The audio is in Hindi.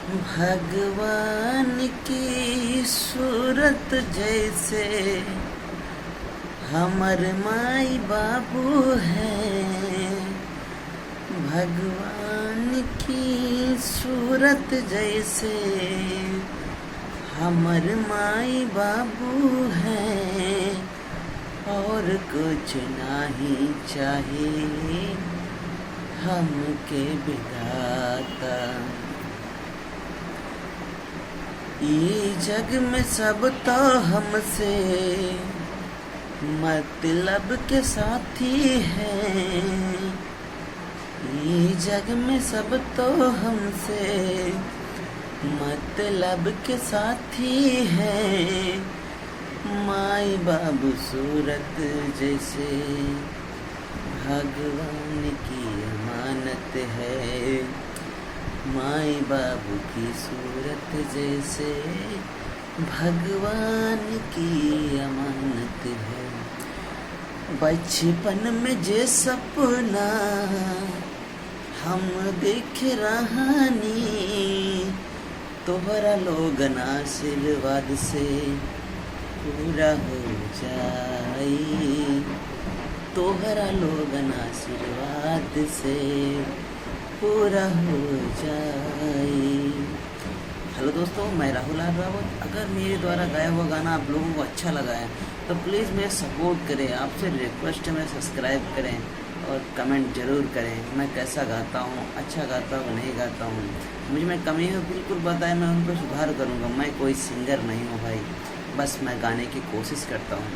भगवान की सूरत जैसे हमर माई बाबू हैं। भगवान की सूरत जैसे हमर माई बाबू हैं। और कुछ नहीं चाहिए हमके विधाता। ये जग में सब तो हमसे मतलब के साथी हैं। ये जग में सब तो हमसे मतलब के साथी हैं। माई बाबू सूरत जैसे भगवान की अमानत है। माई बाबू की सूरत जैसे भगवान की अमानत है। बचपन में जे सपना हम देख रहानी, तोहरा लोगन आशीर्वाद से पूरा हो जाई। तोहरा लोगन आशीर्वाद से पूरा हो जाए। हेलो दोस्तों, मैं राहुल रावत। अगर मेरे द्वारा गाया हुआ गाना आप लोगों को अच्छा लगा है तो प्लीज़ मेरे सपोर्ट करें। आपसे रिक्वेस्ट है, मैं सब्सक्राइब करें और कमेंट ज़रूर करें। मैं कैसा गाता हूँ, अच्छा गाता हूँ, नहीं गाता हूँ, मुझ में कमी है बिल्कुल बताएं, मैं उन पर सुधार करूँगा। मैं कोई सिंगर नहीं हूँ भाई, बस मैं गाने की कोशिश करता हूँ।